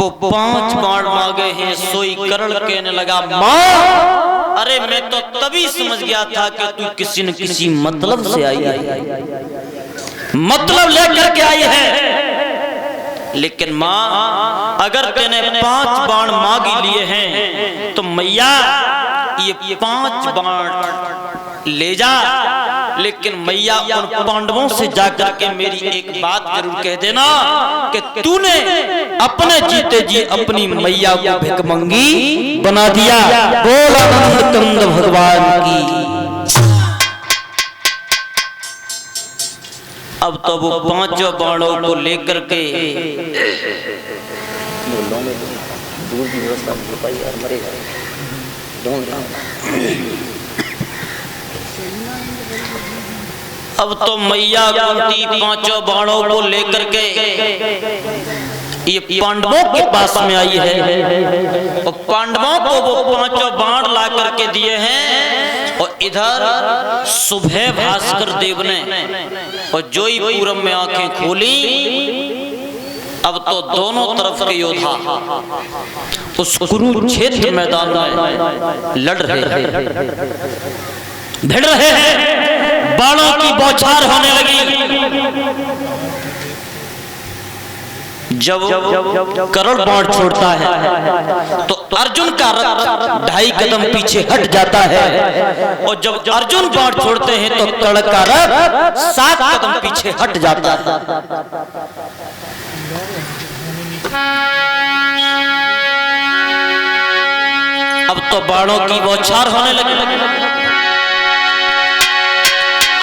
वो 5 बाण मांगे हैं। सोई करण कहने लगा माँ, अरे मैं तो तभी समझ गया था कि तू किसी न किसी मतलब से आई है, मतलब लेकर के आई है। लेकिन माँ अगर तेने 5 बाण मांग लिए हैं तो मैया ये 5 बाण ले जा, लेकिन मैया उन पांडवों से जाकर के मेरी एक बात जरूर कह देना कि तूने अपने जीते जी अपनी मैया को भिखमंगी बना दिया। बोल आनंद कंद भगवान की। अब तो वो 5 बाणों को लेकर के दूर की व्यवस्था नहीं हो पाई और मरे अब तो मैया कुंती 5 बाणों को लेकर के ये पांडवों के पास में आई है और पांडवों को वो 5 बाण ला करके दिए हैं। और इधर सुबह भास्कर देव ने और जोईपुरम में आंखें खोली। अब तो दोनों तरफ के योद्धा उस कुरुक्षेत्र मैदान में लड़ रहे हैं, भिड़ रहे हैं, बाणों की बौछार होने लगी। जब करण बाण छोड़ता है तो अर्जुन का रथ 2.5 कदम पीछे हट जाता है और जब अर्जुन बाण छोड़ते हैं तो कर्ण का रथ 7 कदम पीछे हट जाता है। अब तो बाणों की बौछार होने लगी।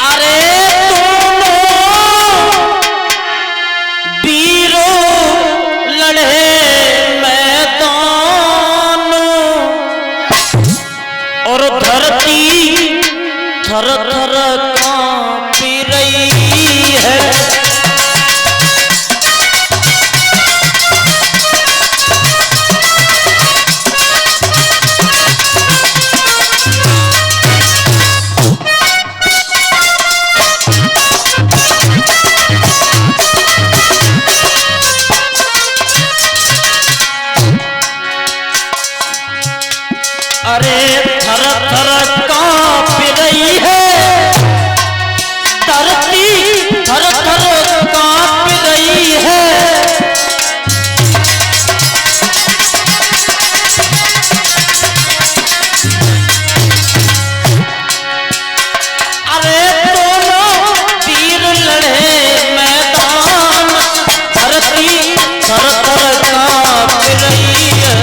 अरे लड़े मैदान और धरती थर थर कांपी रही है। अरे थर थर कांप रही है धरती, थर थर कांप रही है। अरे दोनों वीर लड़े मैदान, धरती थर थर कांप रही है।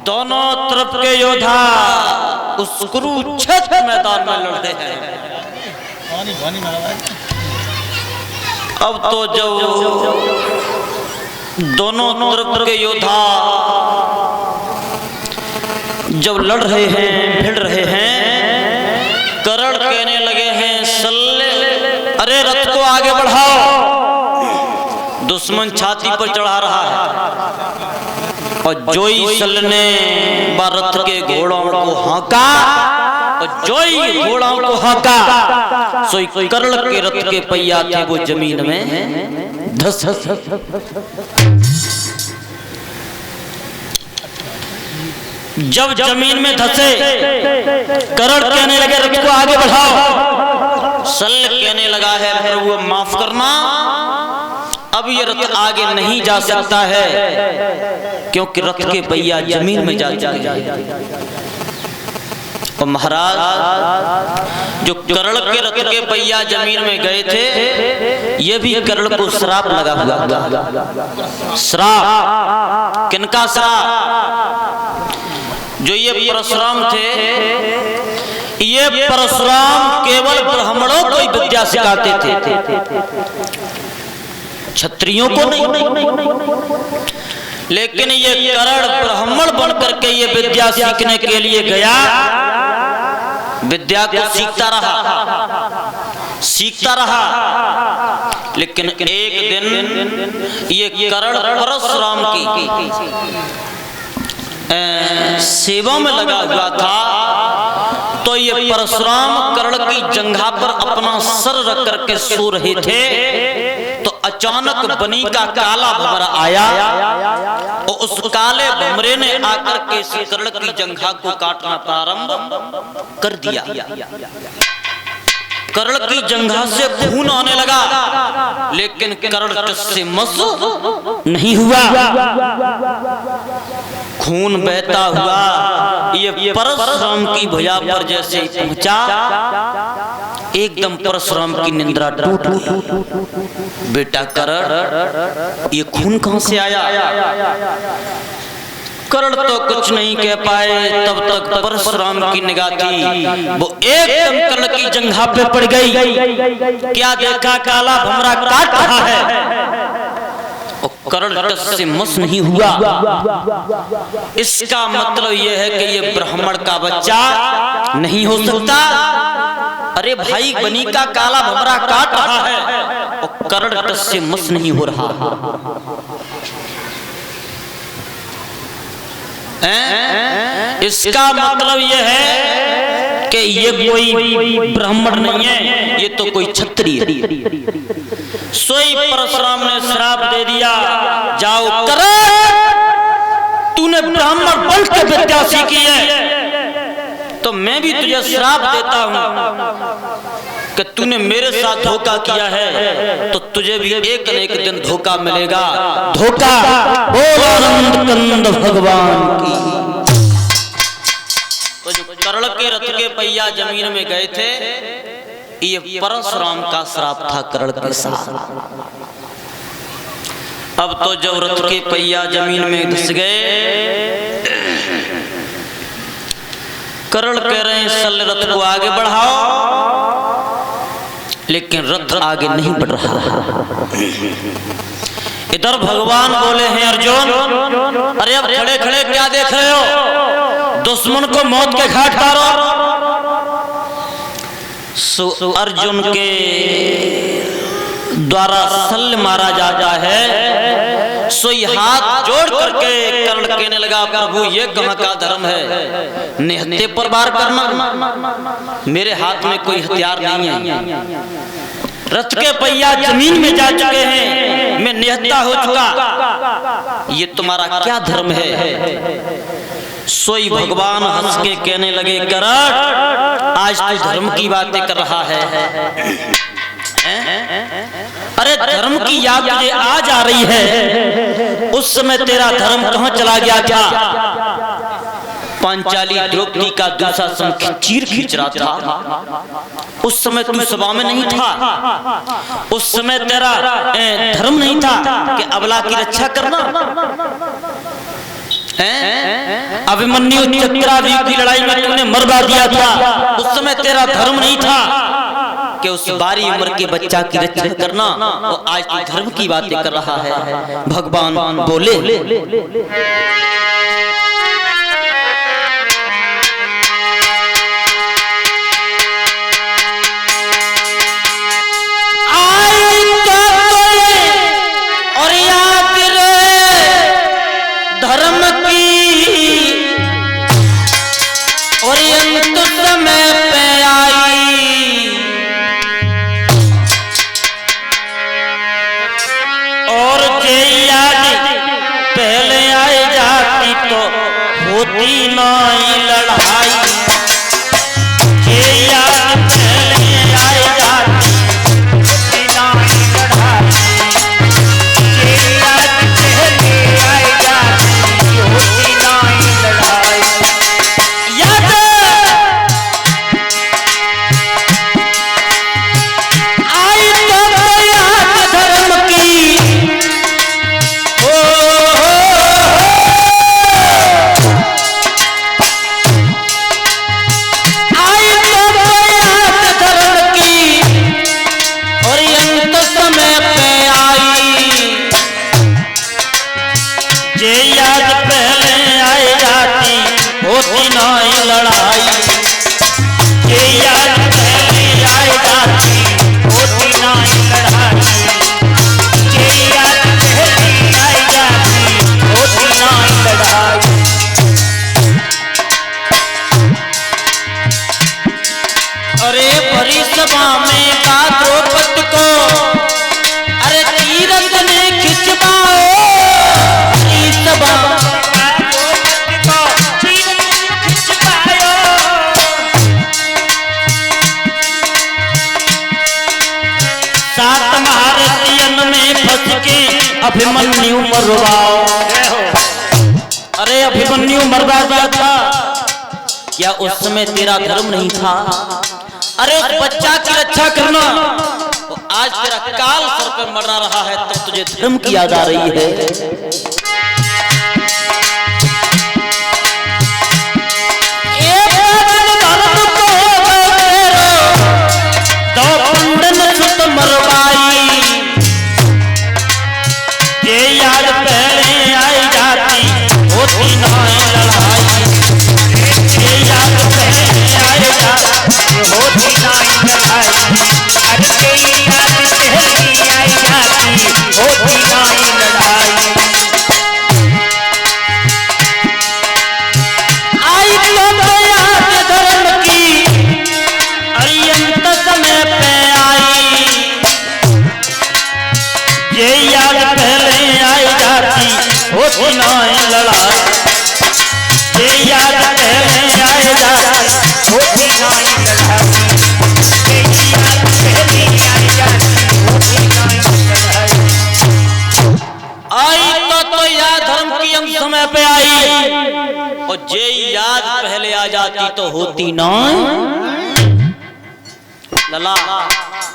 दोनों तरफ के योद्धा उस कुरुक्षेत्र मैदान में लड़ रहे हैं। अब तो जब दोनों तरफ के योद्धा जब लड़ रहे हैं, भिड़ रहे हैं, कर्ण कहने लगे हैं सल्ले, अरे रथ को आगे बढ़ाओ, दुश्मन छाती पर चढ़ा रहा है। और जोई सल ने रथ के घोड़ों को हाँका और जोई घोड़ों को हाँका, सोई कर्ण के रथ के पहिया थे वो जमीन में धस। जब जमीन में धसे कर्ण कहने लगे रथ को आगे बढ़ाओ। सल कहने लगा है प्रभु माफ करना, अब ये रथ आगे नहीं जा सकता है क्योंकि रथ के पहिया जमीन में जा चुके हैं। और महाराज जो कर्ण के रथ के पहिया जमीन में गए थे, ये भी कर्ण को श्राप लगा हुआ। श्राप किनका श्राप? जो ये परशुराम थे, ये परशुराम केवल ब्राह्मणों को ही विद्या सिखाते थे, क्षत्रियों को नहीं। लेकिन ये कर्ण ब्राह्मण बन करके ये विद्या सीखने के लिए गया, विद्या को सीखता रहा लेकिन एक दिन ये कर्ण परशुराम की सेवा में लगा हुआ था, तो ये परशुराम कर्ण की जंघा पर अपना सर रख करके सो रहे थे, तो अचानक बनी का काला भंवरा आया और उस काले भंवरे ने आकर के इस कर्ण की जंघा को काटना प्रारंभ कर दिया। कर्ण की जंघा से खून आने लगा, लेकिन कर्ण से मस नहीं हुआ। खून बहता हुआ ये परशुराम की भुजा पर जैसे पहुंचा, एकदम परशुराम की निंद्रा टूट गई। बेटा कर्ण, ये खून कहां से आया? कर्ण तो कुछ नहीं कह पाए, तब तक परशुराम की निगाह थी वो एकदम कर्ण की जंघा पे पड़ गई। क्या देखा? काला भंवरा काट रहा है, कर्ण से मस नहीं हुआ। इसका मतलब यह है कि ये ब्राह्मण का बच्चा नहीं हो सकता। अरे भाई, बनी का काला भंवरा काट रहा है और कर्ण से मस नहीं हो रहा। इसका मतलब यह है कि ये कोई ब्राह्मण नहीं है, ये तो कोई क्षत्रिय है। सोई परशुराम ने श्राप दे दिया, जाओ कर्ण, तूने ब्राह्मण बन के विद्या सीखी है, तो मैं भी तुझे श्राप देता हूं कि तूने मेरे साथ धोखा किया है, तो तुझे भी एक न एक दिन धोखा मिलेगा। धोखा बोल आनंद कंद भगवान की। तो जो कर्ण के रथ के पहिया जमीन में गए थे, ये परशुराम का श्राप था कर्ण के साथ। अब तो जब रथ के पहिया जमीन में घुस गए, कर्ण कह रहे हैं सल रथ को आगे बढ़ाओ, लेकिन रथ आगे नहीं बढ़ रहा। इधर भगवान बोले हैं अर्जुन, अरे अब खड़े खड़े क्या देख रहे हो? दुश्मन को मौत के घाट उतारो। अर्जुन के द्वारा शल्य मारा जाता है, सोई हाथ जोड़ करके कर्ण कहने लगा, प्रभु ये कहाँ का धर्म है? निहत्थे पर वार करना, मेरे हाथ में कोई हथियार नहीं है। रथ के पहिया जमीन में जा चुके हैं, मैं निहत्था हो चुका, ये तुम्हारा क्या धर्म है? सोई भगवान हंस के कहने लगे, कर्ण आज तू धर्म की बातें कर रहा है। अरे धर्म की याद तुझे आज आ रही है, उस समय तेरा धर्म कहां चला गया था? पांचाली द्रौपदी का दूसरा संग चीर खींच रहा था, उस समय तू सभा में नहीं था। उस समय तेरा धर्म नहीं था कि अबला की रक्षा करना। अभिमन्यु चक्राव्यूह की लड़ाई में तूने मरवा दिया था, उस समय तेरा धर्म नहीं था कि उस बारी उम्र के बच्चा की रक्षा करना, और आज तू धर्म की बातें कर रहा है। भगवान बोले, होती नहीं लड़ाई, ये याद पहले आए जाती, होती नहीं लड़ाई, ये याद पहले आए जाती, होती नहीं लड़ाई। याद आई तो याद धर्म की, अभिमन्यु मरवाओ। अरे अभिमन्यु मरवा गया था क्या? उस समय तेरा धर्म नहीं था? अरे उस बच्चा की रक्षा करना, तो आज तेरा काल सर पर मरा रहा है, तब तुझे धर्म की याद आ रही है। समय पे आई और जे याद पहले आ जाती तो होती ना लला।